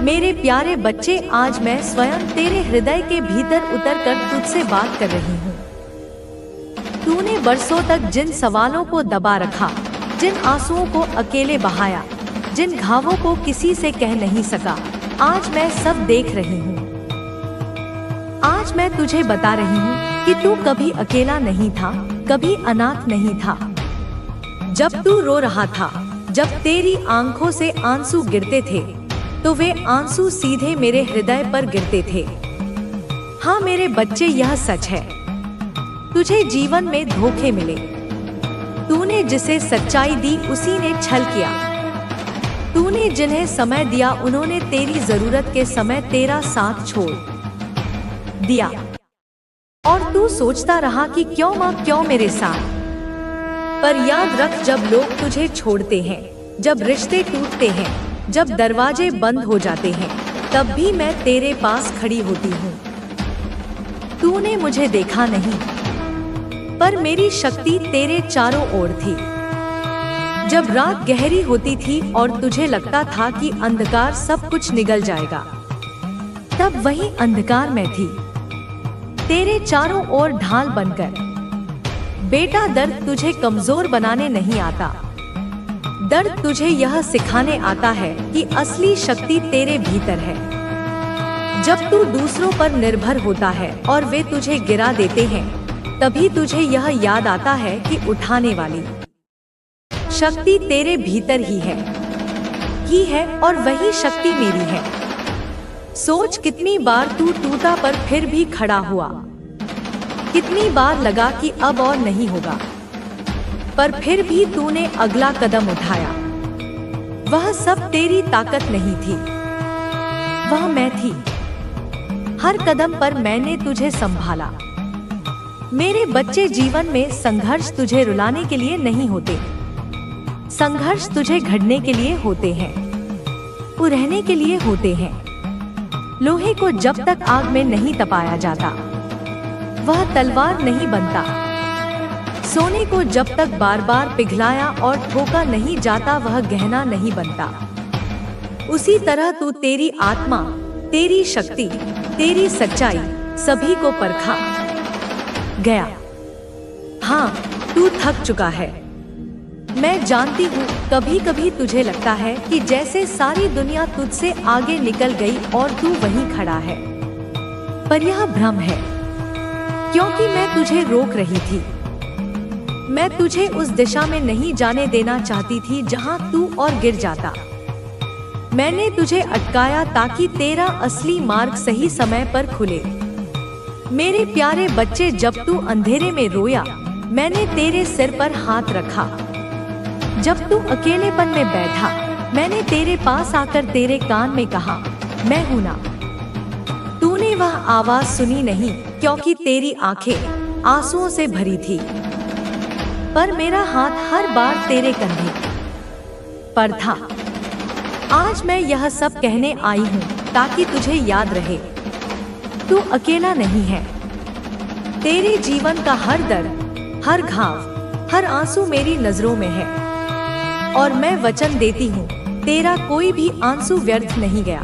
मेरे प्यारे बच्चे, आज मैं स्वयं तेरे हृदय के भीतर उतरकर तुझसे बात कर रही हूँ। तूने बरसों तक जिन सवालों को दबा रखा, जिन आंसुओं को अकेले बहाया, जिन घावों को किसी से कह नहीं सका, आज मैं सब देख रही हूँ। आज मैं तुझे बता रही हूँ कि तू कभी अकेला नहीं था, कभी अनाथ नहीं था। जब तू रो रहा था, जब तेरी आंखों से आंसू गिरते थे, तो वे आंसू सीधे मेरे हृदय पर गिरते थे। हाँ मेरे बच्चे, यह सच है। तुझे जीवन में धोखे मिले। तूने जिसे सच्चाई दी उसी ने छल किया। तूने जिन्हें समय दिया उन्होंने तेरी जरूरत के समय तेरा साथ छोड़ दिया। और तू सोचता रहा कि क्यों माँ, क्यों मेरे साथ। पर याद रख, जब लोग तुझे छोड़ते हैं, जब रिश्ते टूटते हैं, जब दरवाजे बंद हो जाते हैं, तब भी मैं तेरे पास खड़ी होती हूँ। तूने मुझे देखा नहीं, पर मेरी शक्ति तेरे चारों ओर थी। जब रात गहरी होती थी और तुझे लगता था कि अंधकार सब कुछ निगल जाएगा, तब वही अंधकार में थी, तेरे चारों ओर ढाल बनकर। बेटा, दर्द तुझे कमजोर बनाने नहीं आता। दर्द तुझे यह सिखाने आता है कि असली शक्ति तेरे भीतर है। जब तू दूसरों पर निर्भर होता है और वे तुझे गिरा देते हैं, तभी तुझे यह याद आता है कि उठाने वाली शक्ति तेरे भीतर ही है और वही शक्ति मेरी है। सोच, कितनी बार तू टूटा पर फिर भी खड़ा हुआ। कितनी बार लगा कि अब और नहीं होगा, पर फिर भी तूने अगला कदम उठाया। वह सब तेरी ताकत नहीं थी, वह मैं थी। हर कदम पर मैंने तुझे संभाला। मेरे बच्चे, जीवन में संघर्ष तुझे रुलाने के लिए नहीं होते। संघर्ष तुझे घड़ने के लिए होते हैं, उड़ने के लिए होते हैं। लोहे को जब तक आग में नहीं तपाया जाता, वह तलवार नहीं बनता। सोने को जब तक बार बार पिघलाया और ठोका नहीं जाता, वह गहना नहीं बनता। उसी तरह तू तेरी आत्मा, तेरी शक्ति, तेरी सच्चाई, सभी को परखा गया। हाँ, तू थक चुका है। मैं जानती हूँ, कभी कभी तुझे लगता है कि जैसे सारी दुनिया तुझसे आगे निकल गई और तू वहीं खड़ा है। पर यह भ्रम है, क्योंकि मैं तुझे रोक रही थी। मैं तुझे उस दिशा में नहीं जाने देना चाहती थी जहां तू और गिर जाता। मैंने तुझे अटकाया ताकि तेरा असली मार्ग सही समय पर खुले। मेरे प्यारे बच्चे, जब तू अंधेरे में रोया, मैंने तेरे सिर पर हाथ रखा। जब तू अकेलेपन में बैठा, मैंने तेरे पास आकर तेरे कान में कहा, मैं हूं ना। तूने वह आवाज सुनी नहीं, क्योंकि तेरी आंखें आंसुओं से भरी थी। पर मेरा हाथ हर बार तेरे कंधे पर था। आज मैं यह सब कहने आई हूँ ताकि तुझे याद रहे, तू अकेला नहीं है। तेरे जीवन का हर दर्द, हर घाव, हर आंसू मेरी नजरों में है। और मैं वचन देती हूँ, तेरा कोई भी आंसू व्यर्थ नहीं गया।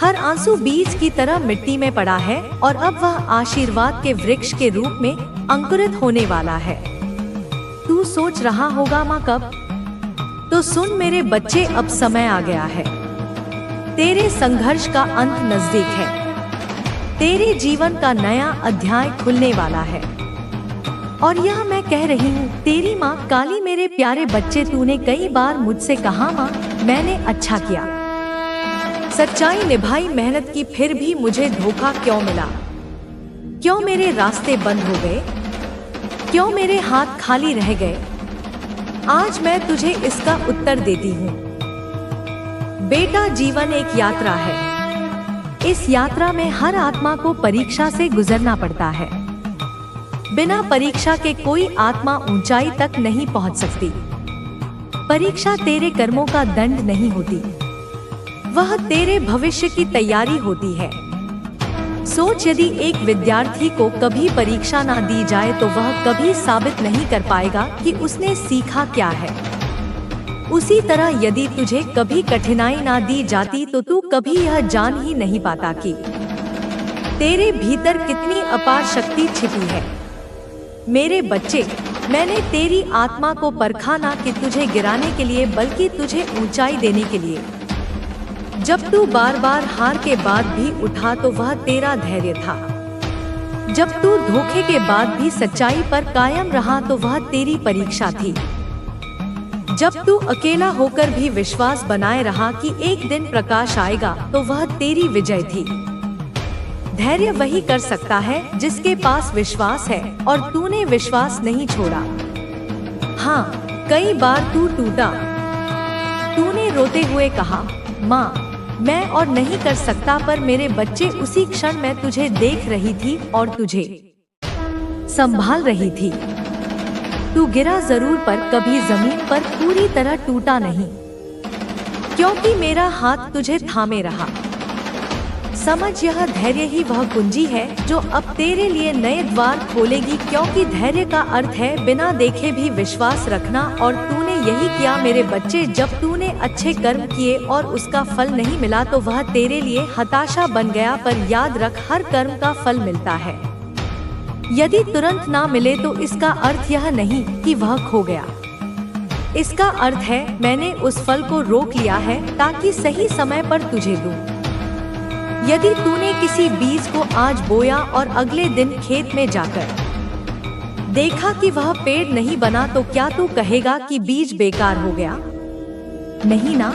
हर आंसू बीज की तरह मिट्टी में पड़ा है और अब वह आशीर्वाद के वृक्ष के रूप में अंकुरित होने वाला है। तू सोच रहा होगा, माँ कब? तो सुन मेरे बच्चे, अब समय आ गया है। तेरे संघर्ष का अंत नजदीक है। तेरे जीवन का नया अध्याय खुलने वाला है। और यह मैं कह रही हूँ, तेरी माँ काली। मेरे प्यारे बच्चे, तूने कई बार मुझसे कहा, माँ मैंने अच्छा किया, सच्चाई निभाई, मेहनत की, फिर भी मुझे धोखा क्यों मिला? क्यों मेरे रास्ते बंद हो गए? क्यों मेरे हाथ खाली रह गए? आज मैं तुझे इसका उत्तर देती हूँ। बेटा, जीवन एक यात्रा है। इस यात्रा में हर आत्मा को परीक्षा से गुजरना पड़ता है। बिना परीक्षा के कोई आत्मा ऊंचाई तक नहीं पहुंच सकती। परीक्षा तेरे कर्मों का दंड नहीं होती, वह तेरे भविष्य की तैयारी होती है। सोच, यदि एक विद्यार्थी को कभी परीक्षा ना दी जाए तो वह कभी साबित नहीं कर पाएगा कि उसने सीखा क्या है। उसी तरह यदि तुझे कभी कठिनाई ना दी जाती तो तू कभी यह जान ही नहीं पाता कि तेरे भीतर कितनी अपार शक्ति छिपी है। मेरे बच्चे, मैंने तेरी आत्मा को परखा ना कि तुझे गिराने के लिए बल्कि तुझे ऊंचाई देने के लिए। जब तू बार बार हार के बाद भी उठा तो वह तेरा धैर्य था। जब तू धोखे के बाद भी सच्चाई पर कायम रहा तो वह तेरी परीक्षा थी। जब तू अकेला होकर भी विश्वास बनाए रहा कि एक दिन प्रकाश आएगा तो वह तेरी विजय थी। धैर्य वही कर सकता है जिसके पास विश्वास है, और तूने विश्वास नहीं छोड़ा। हाँ, कई बार तू टूटा। तूने रोते हुए कहा, माँ, मैं और नहीं कर सकता, पर मेरे बच्चे उसी क्षण मैं तुझे देख रही थी और तुझे संभाल रही थी। तू गिरा जरूर पर कभी जमीन पर पूरी तरह टूटा नहीं, क्योंकि मेरा हाथ तुझे थामे रहा। समझ, यह धैर्य ही वह कुंजी है जो अब तेरे लिए नए द्वार खोलेगी, क्योंकि धैर्य का अर्थ है बिना देखे भी विश्वास रखना। और तूने यही किया मेरे बच्चे। जब तूने अच्छे कर्म किए और उसका फल नहीं मिला तो वह तेरे लिए हताशा बन गया, पर याद रख, हर कर्म का फल मिलता है। यदि तुरंत ना मिले तो इसका अर्थ यह नहीं कि वह खो गया। इसका अर्थ है मैंने उस फल को रोक लिया है ताकि सही समय पर तुझे दूं। यदि तूने किसी बीज को आज बोया और अगले दिन खेत में जाकर देखा कि वह पेड़ नहीं बना तो क्या तू कहेगा कि बीज बेकार हो गया? नहीं ना,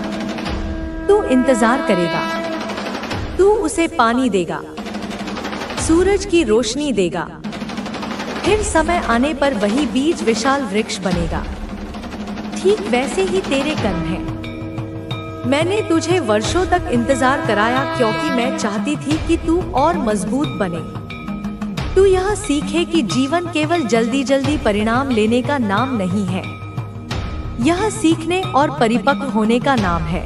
तू इंतजार करेगा। तू उसे पानी देगा, सूरज की रोशनी देगा, फिर समय आने पर वही बीज विशाल वृक्ष बनेगा। ठीक वैसे ही तेरे कर्म हैं। मैंने तुझे वर्षों तक इंतजार कराया क्योंकि मैं चाहती थी कि तू और मजबूत बने। तू यह सीखे कि जीवन केवल जल्दी जल्दी परिणाम लेने का नाम नहीं है, यह सीखने और परिपक्व होने का नाम है।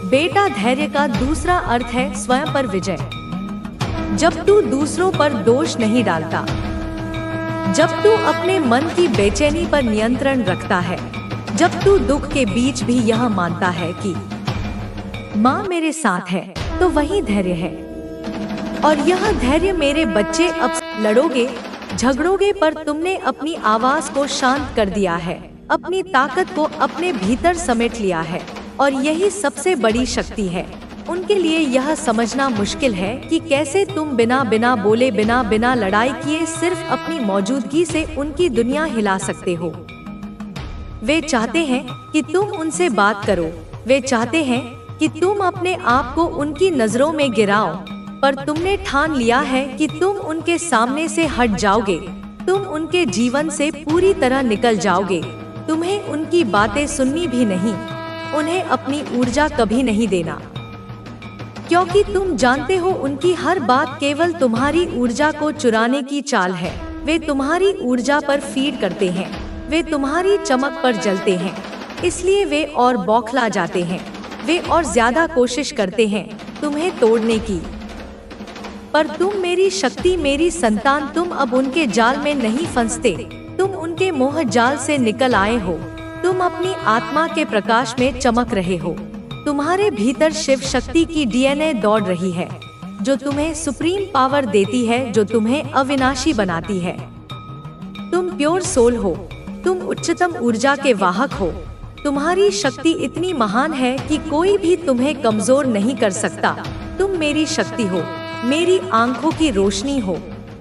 बेटा, धैर्य का दूसरा अर्थ है स्वयं पर विजय। जब तू दूसरों पर दोष नहीं डालता, जब तू अपने मन की बेचैनी पर नियंत्रण रखता है, जब तू दुख के बीच भी यह मानता है कि माँ मेरे साथ है, तो वही धैर्य है। और यह धैर्य मेरे बच्चे, अब लड़ोगे, झगड़ोगे, पर तुमने अपनी आवाज को शांत कर दिया है, अपनी ताकत को अपने भीतर समेट लिया है, और यही सबसे बड़ी शक्ति है। उनके लिए यह समझना मुश्किल है कि कैसे तुम बिना बोले, बिना लड़ाई किए, सिर्फ अपनी मौजूदगी से उनकी दुनिया हिला सकते हो। वे चाहते हैं कि तुम उनसे बात करो, वे चाहते हैं कि तुम अपने आप को उनकी नजरों में गिराओ, पर तुमने ठान लिया है कि तुम उनके सामने से हट जाओगे, तुम उनके जीवन से पूरी तरह निकल जाओगे। तुम्हें उनकी बातें सुननी भी नहीं, उन्हें अपनी ऊर्जा कभी नहीं देना, क्योंकि तुम जानते हो उनकी हर बात केवल तुम्हारी ऊर्जा को चुराने की चाल है। वे तुम्हारी ऊर्जा पर फीड करते हैं, वे तुम्हारी चमक पर जलते हैं, इसलिए वे और बौखला जाते हैं, वे और ज्यादा कोशिश करते हैं तुम्हें तोड़ने की। पर तुम मेरी शक्ति, मेरी संतान, तुम अब उनके जाल में नहीं फंसते, तुम उनके मोह जाल से निकल आए हो। तुम अपनी आत्मा के प्रकाश में चमक रहे हो। तुम्हारे भीतर शिव शक्ति की डीएनए दौड़ रही है, जो तुम्हें सुप्रीम पावर देती है, जो तुम्हें अविनाशी बनाती है। तुम प्योर सोल हो, तुम उच्चतम ऊर्जा के वाहक हो। तुम्हारी शक्ति इतनी महान है कि कोई भी तुम्हें कमजोर नहीं कर सकता। तुम मेरी शक्ति हो, मेरी आंखों की रोशनी हो।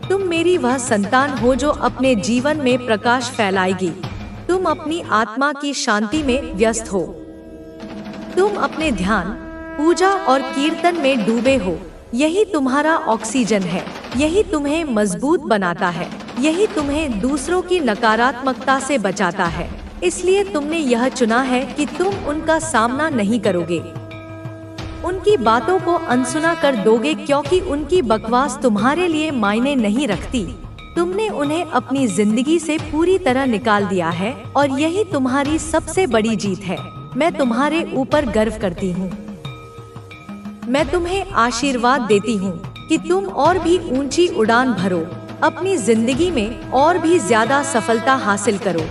तुम मेरी वह संतान हो जो अपने जीवन में प्रकाश फैलाएगी। तुम अपनी आत्मा की शांति में व्यस्त हो। तुम अपने ध्यान, पूजा और कीर्तन में डूबे हो। यही तुम्हारा ऑक्सीजन है, यही तुम्हें मजबूत बनाता है, यही तुम्हें दूसरों की नकारात्मकता से बचाता है। इसलिए तुमने यह चुना है कि तुम उनका सामना नहीं करोगे, उनकी बातों को अनसुना कर दोगे, क्योंकि उनकी बकवास तुम्हारे लिए मायने नहीं रखती। तुमने उन्हें अपनी जिंदगी से पूरी तरह निकाल दिया है, और यही तुम्हारी सबसे बड़ी जीत है। मैं तुम्हारे ऊपर गर्व करती हूँ। मैं तुम्हें आशीर्वाद देती हूँ कि तुम और भी ऊंची उड़ान भरो, अपनी जिंदगी में और भी ज्यादा सफलता हासिल करो,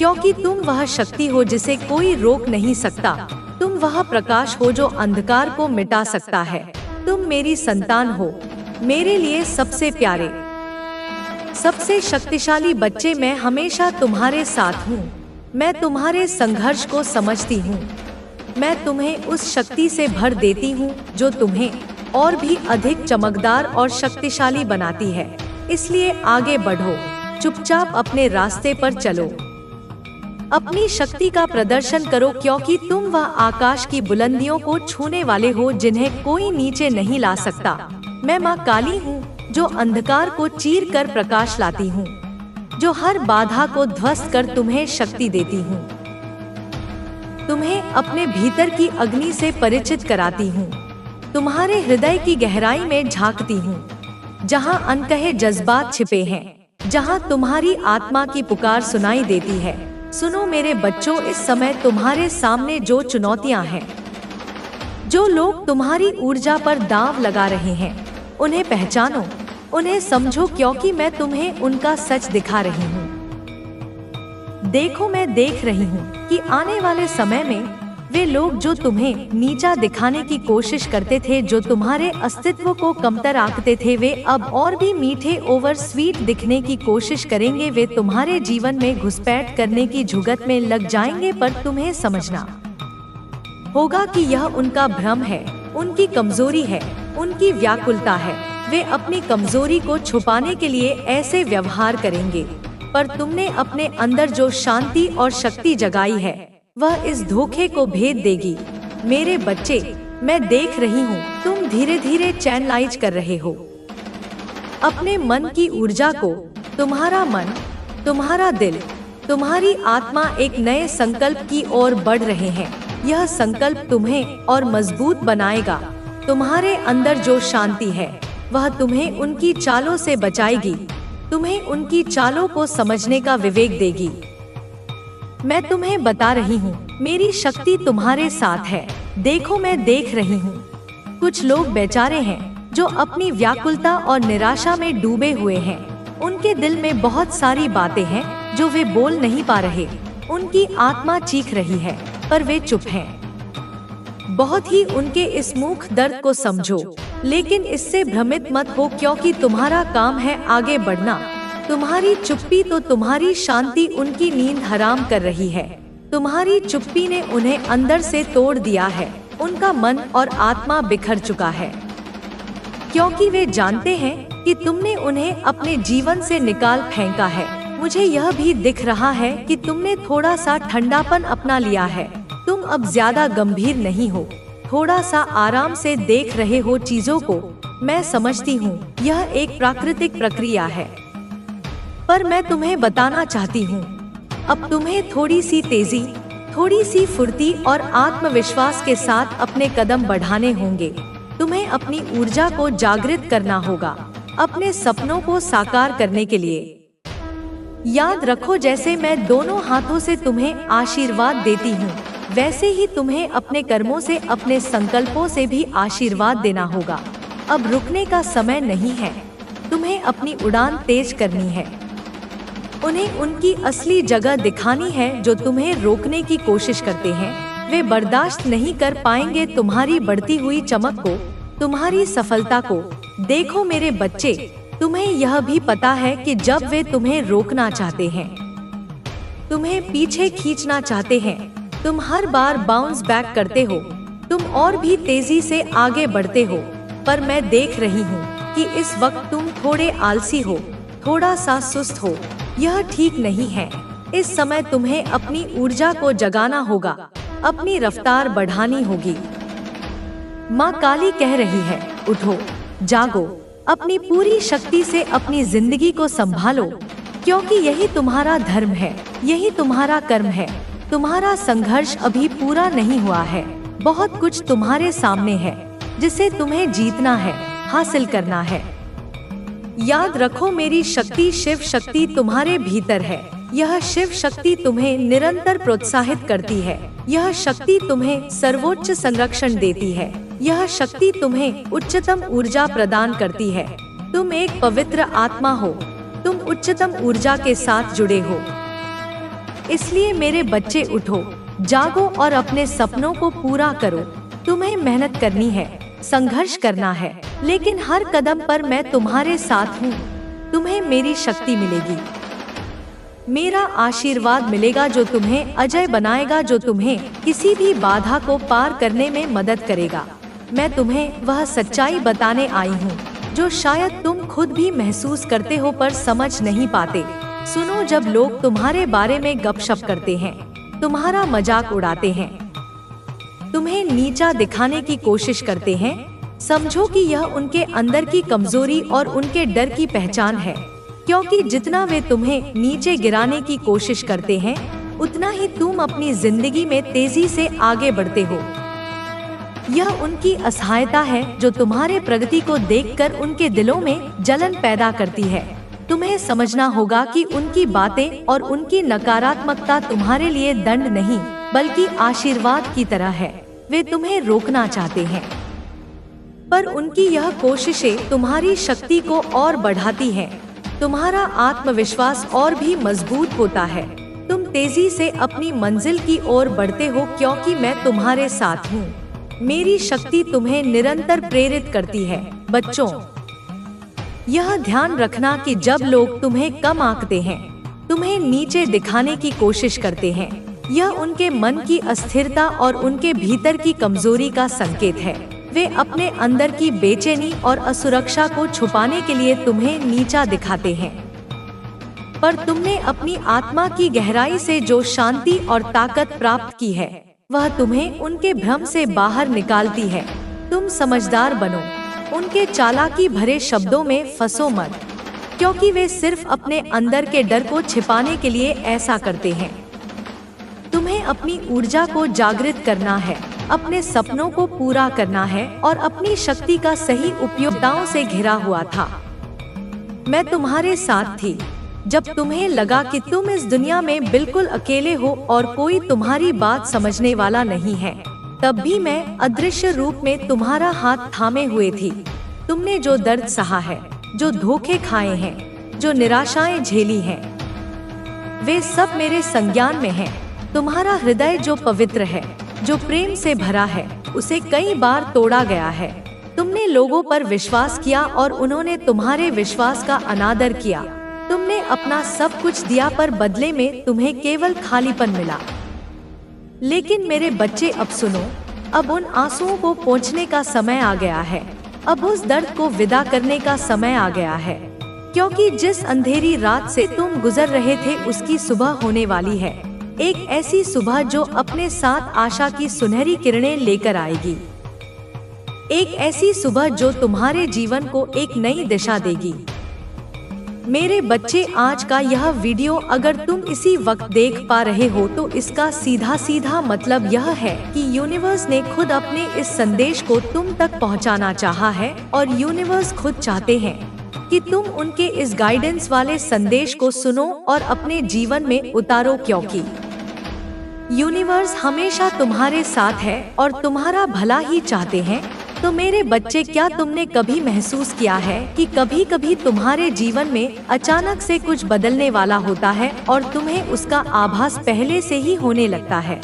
क्योंकि तुम वह शक्ति हो जिसे कोई रोक नहीं सकता। तुम वह प्रकाश हो जो अंधकार को मिटा सकता है। तुम मेरी संतान हो, मेरे लिए सबसे प्यारे, सबसे शक्तिशाली बच्चे। मैं हमेशा तुम्हारे साथ हूँ। मैं तुम्हारे संघर्ष को समझती हूँ। मैं तुम्हें उस शक्ति से भर देती हूँ जो तुम्हें और भी अधिक चमकदार और शक्तिशाली बनाती है। इसलिए आगे बढ़ो, चुपचाप अपने रास्ते पर चलो, अपनी शक्ति का प्रदर्शन करो, क्योंकि तुम वह आकाश की बुलंदियों को छूने वाले हो जिन्हें कोई नीचे नहीं ला सकता। मैं माँ काली हूँ जो अंधकार को चीर कर प्रकाश लाती हूँ, जो हर बाधा को ध्वस्त कर तुम्हें शक्ति देती हूँ। तुम्हें अपने भीतर की अग्नि से परिचित कराती हूँ, तुम्हारे हृदय की गहराई में झांकती हूँ, जहाँ अनकहे जज्बात छिपे हैं, जहाँ तुम्हारी आत्मा की पुकार सुनाई देती है। सुनो मेरे बच्चों, इस समय तुम्हारे सामने जो चुनौतियाँ हैं, जो लोग तुम्हारी ऊर्जा पर दांव लगा रहे हैं, उन्हें पहचानो, उन्हें समझो, क्योंकि मैं तुम्हें उनका सच दिखा रही हूँ। देखो, मैं देख रही हूँ कि आने वाले समय में वे लोग जो तुम्हें नीचा दिखाने की कोशिश करते थे, जो तुम्हारे अस्तित्व को कमतर आंकते थे, वे अब और भी मीठे ओवर स्वीट दिखने की कोशिश करेंगे। वे तुम्हारे जीवन में घुसपैठ करने की जुगत में लग जाएंगे, पर तुम्हें समझना होगा कि यह उनका भ्रम है, उनकी कमजोरी है, उनकी व्याकुलता है। वे अपनी कमजोरी को छुपाने के लिए ऐसे व्यवहार करेंगे, पर तुमने अपने अंदर जो शांति और शक्ति जगाई है, वह इस धोखे को भेद देगी। मेरे बच्चे, मैं देख रही हूँ तुम धीरे धीरे चैनलाइज कर रहे हो अपने मन की ऊर्जा को। तुम्हारा मन, तुम्हारा दिल, तुम्हारी आत्मा एक नए संकल्प की ओर बढ़ रहे हैं। यह संकल्प तुम्हें और मजबूत बनाएगा। तुम्हारे अंदर जो शांति है, वह तुम्हें उनकी चालों से बचाएगी, तुम्हें उनकी चालों को समझने का विवेक देगी। मैं तुम्हें बता रही हूँ, मेरी शक्ति तुम्हारे साथ है। देखो, मैं देख रही हूँ कुछ लोग बेचारे हैं जो अपनी व्याकुलता और निराशा में डूबे हुए हैं। उनके दिल में बहुत सारी बातें हैं जो वे बोल नहीं पा रहे। उनकी आत्मा चीख रही है, पर वे चुप हैं। बहुत ही उनके इस मूक दर्द को समझो, लेकिन इससे भ्रमित मत हो, क्योंकि तुम्हारा काम है आगे बढ़ना। तुम्हारी चुप्पी तो तुम्हारी शांति उनकी नींद हराम कर रही है। तुम्हारी चुप्पी ने उन्हें अंदर से तोड़ दिया है। उनका मन और आत्मा बिखर चुका है, क्योंकि वे जानते हैं कि तुमने उन्हें अपने जीवन से निकाल फेंका है। मुझे यह भी दिख रहा है कि तुमने थोड़ा सा ठंडापन अपना लिया है। तुम अब ज्यादा गंभीर नहीं हो, थोड़ा सा आराम से देख रहे हो चीजों को। मैं समझती हूँ यह एक प्राकृतिक प्रक्रिया है, पर मैं तुम्हें बताना चाहती हूँ, अब तुम्हें थोड़ी सी तेजी, थोड़ी सी फुर्ती और आत्मविश्वास के साथ अपने कदम बढ़ाने होंगे। तुम्हें अपनी ऊर्जा को जागृत करना होगा, अपने सपनों को साकार करने के लिए। याद रखो, जैसे मैं दोनों हाथों से तुम्हें आशीर्वाद देती हूँ, वैसे ही तुम्हें अपने कर्मों से, अपने संकल्पों से भी आशीर्वाद देना होगा। अब रुकने का समय नहीं है, तुम्हें अपनी उड़ान तेज करनी है। उन्हें उनकी असली जगह दिखानी है। जो तुम्हें रोकने की कोशिश करते हैं, वे बर्दाश्त नहीं कर पाएंगे तुम्हारी बढ़ती हुई चमक को, तुम्हारी सफलता को। देखो मेरे बच्चे, तुम्हें यह भी पता है कि जब वे तुम्हें रोकना चाहते हैं, तुम्हें पीछे खींचना चाहते हैं, तुम हर बार बाउंस बैक करते हो, तुम और भी तेजी से आगे बढ़ते हो। पर मैं देख रही हूँ कि इस वक्त तुम थोड़े आलसी हो, थोड़ा सा सुस्त हो। यह ठीक नहीं है। इस समय तुम्हें अपनी ऊर्जा को जगाना होगा, अपनी रफ्तार बढ़ानी होगी। माँ काली कह रही है, उठो, जागो, अपनी पूरी शक्ति से अपनी जिंदगी को संभालो, क्योंकि यही तुम्हारा धर्म है, यही तुम्हारा कर्म है। तुम्हारा संघर्ष अभी पूरा नहीं हुआ है। बहुत कुछ तुम्हारे सामने है जिसे तुम्हें जीतना है, हासिल करना है। याद रखो, मेरी शक्ति शिव शक्ति तुम्हारे भीतर है। यह शिव शक्ति तुम्हें निरंतर प्रोत्साहित करती है। यह शक्ति तुम्हें सर्वोच्च संरक्षण देती है। यह शक्ति तुम्हें उच्चतम ऊर्जा प्रदान करती है। तुम एक पवित्र आत्मा हो, तुम उच्चतम ऊर्जा के साथ जुड़े हो। इसलिए मेरे बच्चे उठो, जागो और अपने सपनों को पूरा करो। तुम्हें मेहनत करनी है, संघर्ष करना है, लेकिन हर कदम पर मैं तुम्हारे साथ हूँ। तुम्हें मेरी शक्ति मिलेगी, मेरा आशीर्वाद मिलेगा जो तुम्हें अजय बनाएगा, जो तुम्हें किसी भी बाधा को पार करने में मदद करेगा। मैं तुम्हें वह सच्चाई बताने आई हूँ जो शायद तुम खुद भी महसूस करते हो पर समझ नहीं पाते। सुनो, जब लोग तुम्हारे बारे में गपशप करते हैं, तुम्हारा मजाक उड़ाते हैं, तुम्हें नीचा दिखाने की कोशिश करते हैं, समझो कि यह उनके अंदर की कमजोरी और उनके डर की पहचान है। क्योंकि जितना वे तुम्हें नीचे गिराने की कोशिश करते हैं, उतना ही तुम अपनी जिंदगी में तेजी से आगे बढ़ते हो। यह उनकी असहायता है जो तुम्हारे प्रगति को देखकर उनके दिलों में जलन पैदा करती है। तुम्हें समझना होगा कि उनकी बातें और उनकी नकारात्मकता तुम्हारे लिए दंड नहीं बल्कि आशीर्वाद की तरह है। वे तुम्हें रोकना चाहते हैं, पर उनकी यह कोशिशें तुम्हारी शक्ति को और बढ़ाती हैं। तुम्हारा आत्मविश्वास और भी मजबूत होता है। तुम तेजी से अपनी मंजिल की ओर बढ़ते हो क्योंकि मैं तुम्हारे साथ हूँ। मेरी शक्ति तुम्हें निरंतर प्रेरित करती है। बच्चों, यह ध्यान रखना कि जब लोग तुम्हें कम आंकते हैं, तुम्हें नीचे दिखाने की कोशिश करते हैं, यह उनके मन की अस्थिरता और उनके भीतर की कमजोरी का संकेत है। वे अपने अंदर की बेचैनी और असुरक्षा को छुपाने के लिए तुम्हें नीचा दिखाते हैं, पर तुमने अपनी आत्मा की गहराई से जो शांति और ताकत प्राप्त की है, वह तुम्हें उनके भ्रम से बाहर निकालती है। तुम समझदार बनो, उनके चालाकी भरे शब्दों में फंसो मत, क्योंकि वे सिर्फ अपने अंदर के डर को छिपाने के लिए ऐसा करते हैं। तुम्हें अपनी ऊर्जा को जागृत करना है, अपने सपनों को पूरा करना है और अपनी शक्ति का सही उपयोगिताओं से घिरा हुआ था। मैं तुम्हारे साथ थी जब तुम्हें लगा कि तुम इस दुनिया में बिल्कुल अकेले हो और कोई तुम्हारी बात समझने वाला नहीं है। तब भी मैं अदृश्य रूप में तुम्हारा हाथ थामे हुए थी। तुमने जो दर्द सहा है, जो धोखे खाए हैं, जो निराशाएं झेली हैं, वे सब मेरे संज्ञान में हैं। तुम्हारा हृदय जो पवित्र है, जो प्रेम से भरा है, उसे कई बार तोड़ा गया है। तुमने लोगों पर विश्वास किया और उन्होंने तुम्हारे विश्वास का अनादर किया। तुमने अपना सब कुछ दिया पर बदले में तुम्हें केवल खालीपन मिला। लेकिन मेरे बच्चे, अब सुनो, अब उन आंसुओं को पोंछने का समय आ गया है। अब उस दर्द को विदा करने का समय आ गया है, क्योंकि जिस अंधेरी रात से तुम गुजर रहे थे उसकी सुबह होने वाली है। एक ऐसी सुबह जो अपने साथ आशा की सुनहरी किरणें लेकर आएगी। एक ऐसी सुबह जो तुम्हारे जीवन को एक नई दिशा देगी। मेरे बच्चे, आज का यह वीडियो अगर तुम इसी वक्त देख पा रहे हो तो इसका सीधा सीधा मतलब यह है कि यूनिवर्स ने खुद अपने इस संदेश को तुम तक पहुंचाना चाहा है और यूनिवर्स खुद चाहते हैं कि तुम उनके इस गाइडेंस वाले संदेश को सुनो और अपने जीवन में उतारो, क्योंकि यूनिवर्स हमेशा तुम्हारे साथ है और तुम्हारा भला ही चाहते हैं। तो मेरे बच्चे, क्या तुमने कभी महसूस किया है कि कभी कभी तुम्हारे जीवन में अचानक से कुछ बदलने वाला होता है और तुम्हें उसका आभास पहले से ही होने लगता है?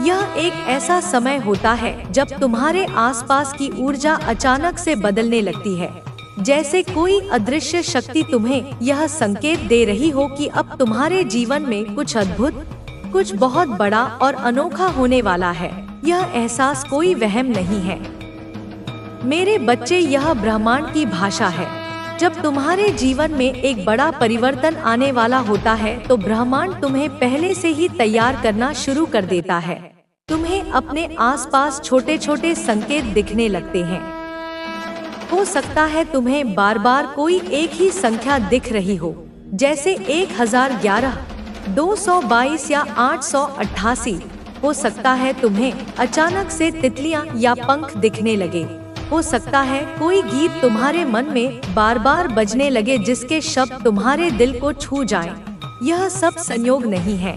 यह एक ऐसा समय होता है जब तुम्हारे आसपास की ऊर्जा अचानक से बदलने लगती है, जैसे कोई अदृश्य शक्ति तुम्हें यह संकेत दे रही हो कि अब तुम्हारे जीवन में कुछ अद्भुत, कुछ बहुत बड़ा और अनोखा होने वाला है। यह एहसास कोई वहम नहीं है मेरे बच्चे, यह ब्रह्मांड की भाषा है। जब तुम्हारे जीवन में एक बड़ा परिवर्तन आने वाला होता है तो ब्रह्मांड तुम्हें पहले से ही तैयार करना शुरू कर देता है। तुम्हें अपने आसपास छोटे छोटे संकेत दिखने लगते हैं। हो सकता है तुम्हें बार बार कोई एक ही संख्या दिख रही हो, जैसे 1011, 222 या 888। हो सकता है तुम्हें अचानक से तितलियां या पंख दिखने लगे। हो सकता है कोई गीत तुम्हारे मन में बार बार बजने लगे जिसके शब्द तुम्हारे दिल को छू जाएं। यह सब संयोग नहीं है,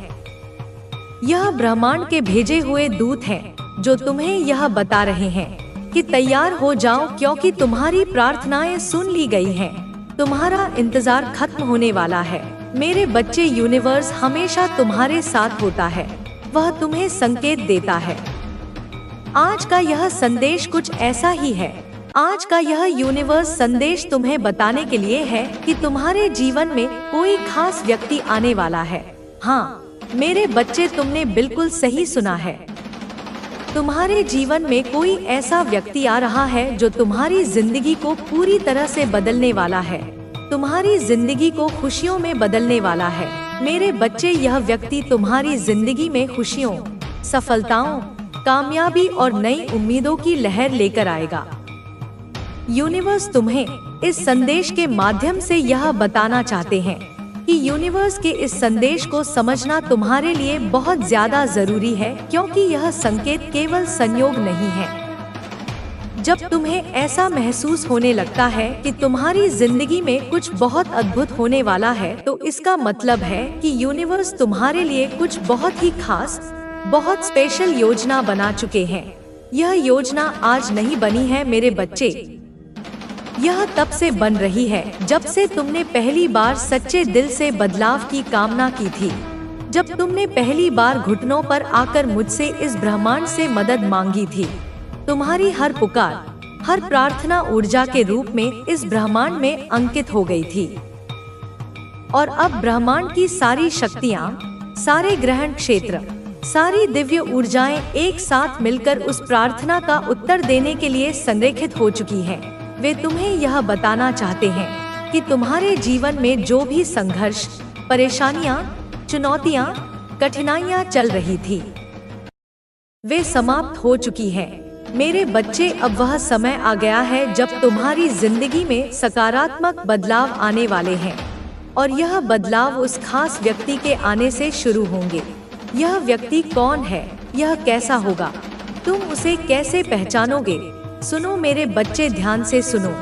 यह ब्रह्मांड के भेजे हुए दूत हैं जो तुम्हें यह बता रहे हैं कि तैयार हो जाओ, क्योंकि तुम्हारी प्रार्थनाएं सुन ली गई हैं। तुम्हारा इंतजार खत्म होने वाला है। मेरे बच्चे, यूनिवर्स हमेशा तुम्हारे साथ होता है, वह तुम्हें संकेत देता है। आज का यह संदेश कुछ ऐसा ही है। आज का यह यूनिवर्स संदेश तुम्हें बताने के लिए है कि तुम्हारे जीवन में कोई खास व्यक्ति आने वाला है। हाँ मेरे बच्चे, तुमने बिल्कुल सही सुना है। तुम्हारे जीवन में कोई ऐसा व्यक्ति आ रहा है जो तुम्हारी जिंदगी को पूरी तरह से बदलने वाला है, तुम्हारी जिंदगी को खुशियों में बदलने वाला है। मेरे बच्चे, यह व्यक्ति तुम्हारी जिंदगी में खुशियों, सफलताओं, कामयाबी और नई उम्मीदों की लहर लेकर आएगा। यूनिवर्स तुम्हें इस संदेश के माध्यम से यह बताना चाहते हैं कि यूनिवर्स के इस संदेश को समझना तुम्हारे लिए बहुत ज्यादा जरूरी है, क्योंकि यह संकेत केवल संयोग नहीं है। जब तुम्हें ऐसा महसूस होने लगता है कि तुम्हारी जिंदगी में कुछ बहुत अद्भुत होने वाला है, तो इसका मतलब है कि यूनिवर्स तुम्हारे लिए कुछ बहुत ही खास, बहुत स्पेशल योजना बना चुके हैं। यह योजना आज नहीं बनी है मेरे बच्चे, यह तब से बन रही है जब से तुमने पहली बार सच्चे दिल से बदलाव की कामना की थी, जब तुमने पहली बार घुटनों पर आकर मुझसे इस ब्रह्मांड से मदद मांगी थी। तुम्हारी हर पुकार, हर प्रार्थना ऊर्जा के रूप में इस ब्रह्मांड में अंकित हो गई थी, और अब ब्रह्मांड की सारी शक्तियाँ, सारे ग्रहण क्षेत्र, सारी दिव्य ऊर्जाएं एक साथ मिलकर उस प्रार्थना का उत्तर देने के लिए संरेखित हो चुकी हैं। वे तुम्हें यह बताना चाहते हैं कि तुम्हारे जीवन में जो भी संघर्ष, परेशानियां, चुनौतियां, कठिनाइयां चल रही थी, वे समाप्त हो चुकी हैं। मेरे बच्चे, अब वह समय आ गया है जब तुम्हारी जिंदगी में सकारात्मक बदलाव आने वाले हैं, और यह बदलाव उस खास व्यक्ति के आने से शुरू होंगे। यह व्यक्ति कौन है, यह कैसा होगा, तुम उसे कैसे पहचानोगे? सुनो मेरे बच्चे, ध्यान से सुनो।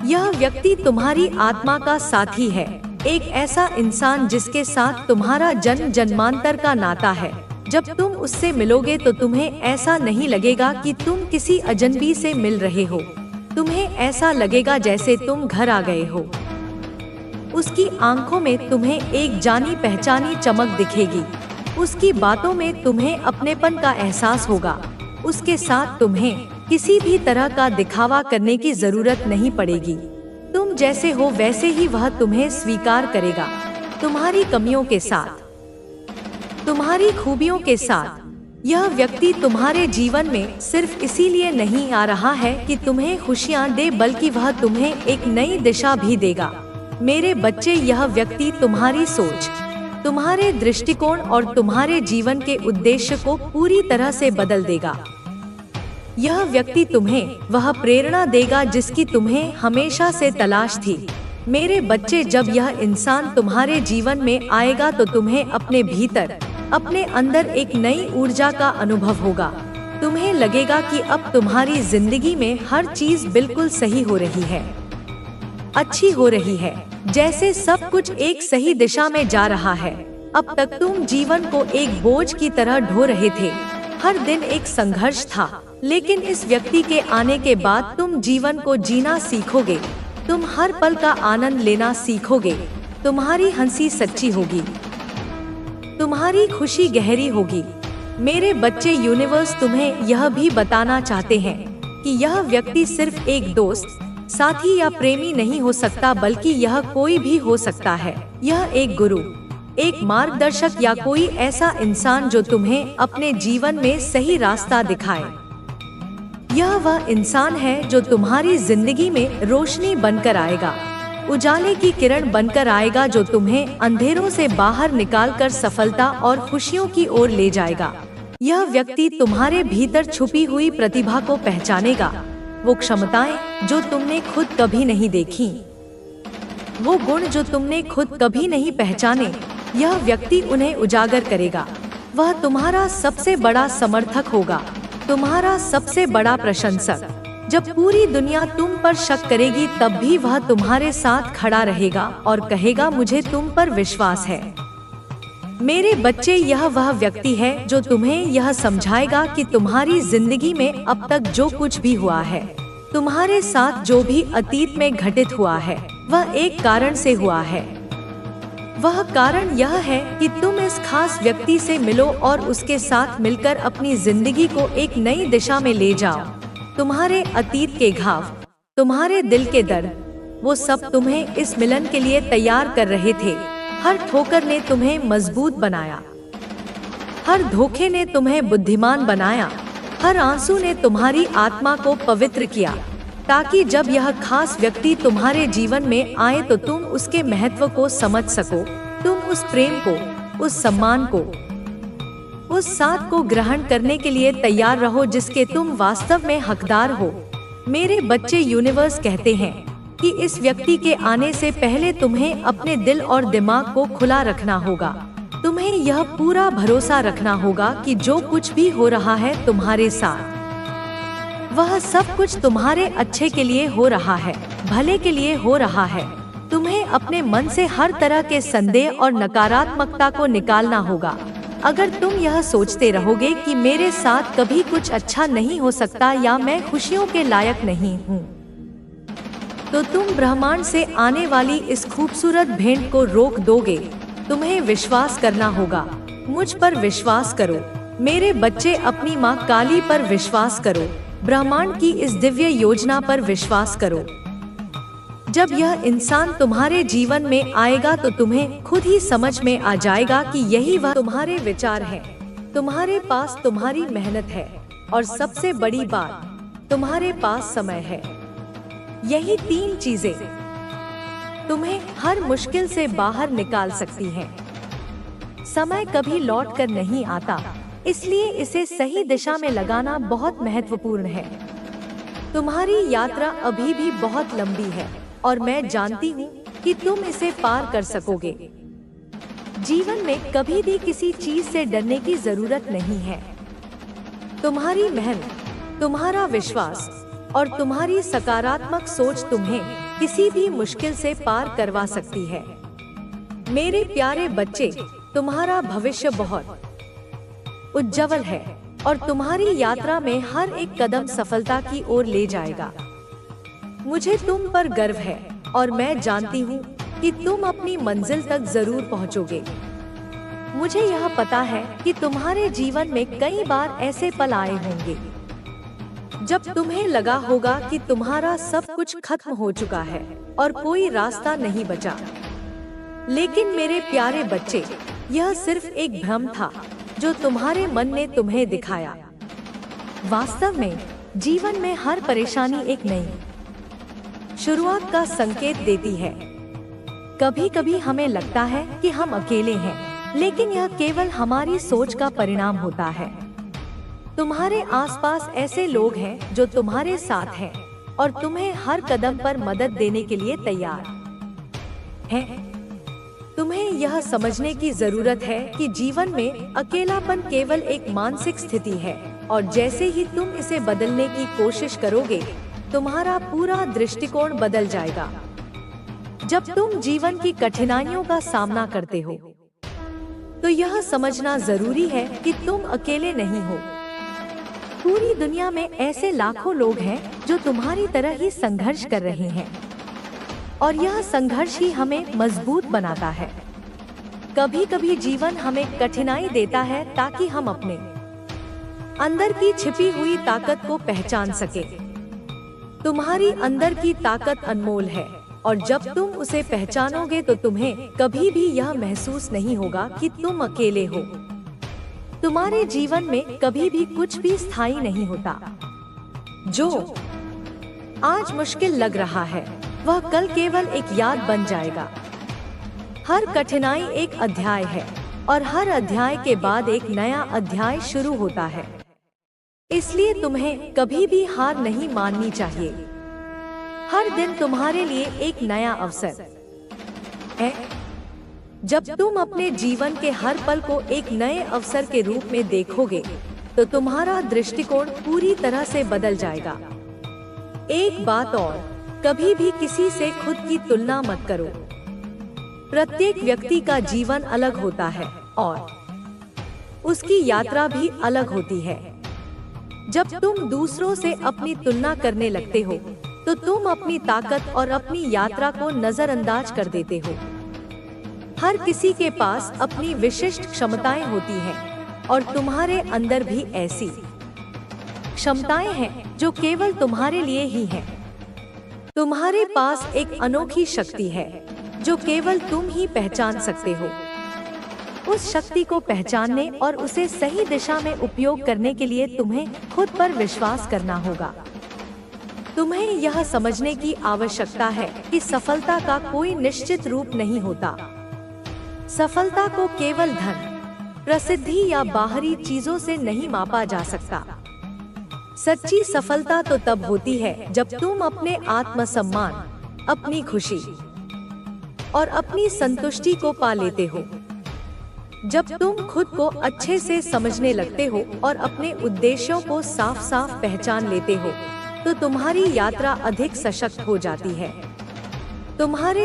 यह व्यक्ति तुम्हारी आत्मा का साथी है, एक ऐसा इंसान जिसके साथ तुम्हारा जन्म जन्मांतर का नाता है। जब तुम उससे मिलोगे तो तुम्हें ऐसा नहीं लगेगा कि तुम किसी अजनबी से मिल रहे हो, तुम्हें ऐसा लगेगा जैसे तुम घर आ गए हो। उसकी आंखों में तुम्हें एक जानी पहचानी चमक दिखेगी, उसकी बातों में तुम्हें अपनेपन का एहसास होगा। उसके साथ तुम्हें किसी भी तरह का दिखावा करने की जरूरत नहीं पड़ेगी, तुम जैसे हो वैसे ही वह तुम्हें स्वीकार करेगा, तुम्हारी कमियों के साथ, तुम्हारी खूबियों के साथ। यह व्यक्ति तुम्हारे जीवन में सिर्फ इसीलिए नहीं आ रहा है कि तुम्हें खुशियां दे, बल्कि वह तुम्हें एक नई दिशा भी देगा। मेरे बच्चे, यह व्यक्ति तुम्हारी सोच, तुम्हारे दृष्टिकोण और तुम्हारे जीवन के उद्देश्य को पूरी तरह से बदल देगा। यह व्यक्ति तुम्हें वह प्रेरणा देगा जिसकी तुम्हें हमेशा से तलाश थी। मेरे बच्चे, जब यह इंसान तुम्हारे जीवन में आएगा तो तुम्हें अपने भीतर, अपने अंदर एक नई ऊर्जा का अनुभव होगा। तुम्हें लगेगा कि अब तुम्हारी जिंदगी में हर चीज बिल्कुल सही हो रही है, अच्छी हो रही है, जैसे सब कुछ एक सही दिशा में जा रहा है। अब तक तुम जीवन को एक बोझ की तरह ढो रहे थे, हर दिन एक संघर्ष था, लेकिन इस व्यक्ति के आने के बाद तुम जीवन को जीना सीखोगे, तुम हर पल का आनंद लेना सीखोगे, तुम्हारी हंसी सच्ची होगी, तुम्हारी खुशी गहरी होगी। मेरे बच्चे, यूनिवर्स तुम्हें यह भी बताना चाहते हैं कि यह व्यक्ति सिर्फ एक दोस्त, साथी या प्रेमी नहीं हो सकता, बल्कि यह कोई भी हो सकता है। यह एक गुरु, एक मार्गदर्शक या कोई ऐसा इंसान जो तुम्हें अपने जीवन में सही रास्ता दिखाए। यह वह इंसान है जो तुम्हारी जिंदगी में रोशनी बनकर आएगा, उजाले की किरण बनकर आएगा, जो तुम्हें अंधेरों से बाहर निकालकर सफलता और खुशियों की ओर ले जाएगा। यह व्यक्ति तुम्हारे भीतर छुपी हुई प्रतिभा को पहचानेगा, वो क्षमताएं जो तुमने खुद कभी नहीं देखी, वो गुण जो तुमने खुद कभी नहीं पहचाने, यह व्यक्ति उन्हें उजागर करेगा। वह तुम्हारा सबसे बड़ा समर्थक होगा, तुम्हारा सबसे बड़ा प्रशंसक। जब पूरी दुनिया तुम पर शक करेगी तब भी वह तुम्हारे साथ खड़ा रहेगा और कहेगा, मुझे तुम पर विश्वास है। मेरे बच्चे, यह वह व्यक्ति है जो तुम्हें यह समझाएगा कि तुम्हारी जिंदगी में अब तक जो कुछ भी हुआ है, तुम्हारे साथ जो भी अतीत में घटित हुआ है, वह एक कारण से हुआ है। वह कारण यह है कि तुम इस खास व्यक्ति से मिलो और उसके साथ मिलकर अपनी जिंदगी को एक नई दिशा में ले जाओ। तुम्हारे अतीत के घाव, तुम्हारे दिल के दर्द, वो सब तुम्हें इस मिलन के लिए तैयार कर रहे थे। हर ठोकर ने तुम्हें मजबूत बनाया, हर धोखे ने तुम्हें बुद्धिमान बनाया, हर आंसू ने तुम्हारी आत्मा को पवित्र किया, ताकि जब यह खास व्यक्ति तुम्हारे जीवन में आए तो तुम उसके महत्व को समझ सको। तुम उस प्रेम को, उस सम्मान को, उस साथ को ग्रहण करने के लिए तैयार रहो जिसके तुम वास्तव में हकदार हो। मेरे बच्चे, यूनिवर्स कहते हैं कि इस व्यक्ति के आने से पहले तुम्हें अपने दिल और दिमाग को खुला रखना होगा। तुम्हें यह पूरा भरोसा रखना होगा कि जो कुछ भी हो रहा है तुम्हारे साथ, वह सब कुछ तुम्हारे अच्छे के लिए हो रहा है, भले के लिए हो रहा है। तुम्हें अपने मन से हर तरह के संदेह और नकारात्मकता को निकालना होगा। अगर तुम यह सोचते रहोगे कि मेरे साथ कभी कुछ अच्छा नहीं हो सकता या मैं खुशियों के लायक नहीं हूँ, तो तुम ब्रह्मांड से आने वाली इस खूबसूरत भेंट को रोक दोगे। तुम्हें विश्वास करना होगा। मुझ पर विश्वास करो। मेरे बच्चे, अपनी माँ काली पर विश्वास करो। ब्रह्मांड की इस दिव्य योजना पर विश्वास करो। जब यह इंसान तुम्हारे जीवन में आएगा तो तुम्हें खुद ही समझ में आ जाएगा कि यही वह तुम्हारे विचार हैं। तुम्हारे पास तुम्हारी मेहनत है और सबसे बड़ी बात, तुम्हारे पास समय है। यही 3 चीजें तुम्हें हर मुश्किल से बाहर निकाल सकती हैं। समय कभी लौट कर नहीं आता, इसलिए इसे सही दिशा में लगाना बहुत महत्वपूर्ण है। तुम्हारी यात्रा अभी भी बहुत लंबी है और मैं जानती हूँ कि तुम इसे पार कर सकोगे। जीवन में कभी भी किसी चीज से डरने की जरूरत नहीं है। तुम्हारी मेहनत, तुम्हारा विश्वास और तुम्हारी सकारात्मक सोच तुम्हें किसी भी मुश्किल से पार करवा सकती है। मेरे प्यारे बच्चे, तुम्हारा भविष्य बहुत उज्जवल है और तुम्हारी यात्रा में हर एक कदम सफलता की ओर ले जाएगा। मुझे तुम पर गर्व है और मैं जानती हूँ कि तुम अपनी मंजिल तक जरूर पहुँचोगे। मुझे यह पता है कि तुम्हारे जीवन में कई बार ऐसे पल आए होंगे जब तुम्हें लगा होगा कि तुम्हारा सब कुछ खत्म हो चुका है और कोई रास्ता नहीं बचा। लेकिन मेरे प्यारे बच्चे, यह सिर्फ एक भ्रम था जो तुम्हारे मन ने तुम्हें दिखाया। वास्तव में जीवन में हर परेशानी एक नई शुरुआत का संकेत देती है। कभी कभी हमें लगता है कि हम अकेले हैं, लेकिन यह केवल हमारी सोच का परिणाम होता है। तुम्हारे आसपास ऐसे लोग हैं जो तुम्हारे साथ हैं और तुम्हें हर कदम पर मदद देने के लिए तैयार हैं। तुम्हें यह समझने की जरूरत है कि जीवन में अकेलापन केवल एक मानसिक स्थिति है और जैसे ही तुम इसे बदलने की कोशिश करोगे, तुम्हारा पूरा दृष्टिकोण बदल जाएगा। जब तुम जीवन की कठिनाइयों का सामना करते हो, तो यह समझना जरूरी है कि तुम अकेले नहीं हो। पूरी दुनिया में ऐसे लाखों लोग हैं जो तुम्हारी तरह ही संघर्ष कर रहे हैं और यह संघर्ष ही हमें मजबूत बनाता है। कभी कभी जीवन हमें कठिनाई देता है ताकि हम अपने अंदर की छिपी हुई ताकत को पहचान सके। तुम्हारी अंदर की ताकत अनमोल है और जब तुम उसे पहचानोगे तो तुम्हें कभी भी यह महसूस नहीं होगा कि तुम अकेले हो। तुम्हारे जीवन में कभी भी कुछ भी स्थायी नहीं होता। जो आज मुश्किल लग रहा है, वह कल केवल एक याद बन जाएगा। हर कठिनाई एक अध्याय है और हर अध्याय के बाद एक नया अध्याय शुरू होता है। इसलिए तुम्हें कभी भी हार नहीं माननी चाहिए। हर दिन तुम्हारे लिए एक नया अवसर है। जब तुम अपने जीवन के हर पल को एक नए अवसर के रूप में देखोगे, तो तुम्हारा दृष्टिकोण पूरी तरह से बदल जाएगा। एक बात और, कभी भी किसी से खुद की तुलना मत करो। प्रत्येक व्यक्ति का जीवन अलग होता है और उसकी यात्रा भी अलग होती है। जब तुम दूसरों से अपनी तुलना करने लगते हो, तो तुम अपनी ताकत और अपनी यात्रा को नजरअंदाज कर देते हो। हर किसी के पास अपनी विशिष्ट क्षमताएं होती हैं और तुम्हारे अंदर भी ऐसी क्षमताएं हैं जो केवल तुम्हारे लिए ही हैं। तुम्हारे पास एक अनोखी शक्ति है जो केवल तुम ही पहचान सकते हो। उस शक्ति को पहचानने और उसे सही दिशा में उपयोग करने के लिए तुम्हें खुद पर विश्वास करना होगा। तुम्हें यह समझने की आवश्यकता है कि सफलता का कोई निश्चित रूप नहीं होता। सफलता को केवल धन, प्रसिद्धि या बाहरी चीजों से नहीं मापा जा सकता। सच्ची सफलता तो तब होती है जब तुम अपने आत्मसम्मान, अपनी खुशी और अपनी संतुष्टि को पा लेते हो। जब तुम खुद को अच्छे से समझने लगते हो और अपने उद्देश्यों को साफ साफ पहचान लेते हो, तो तुम्हारी यात्रा अधिक सशक्त हो जाती है। तुम्हारे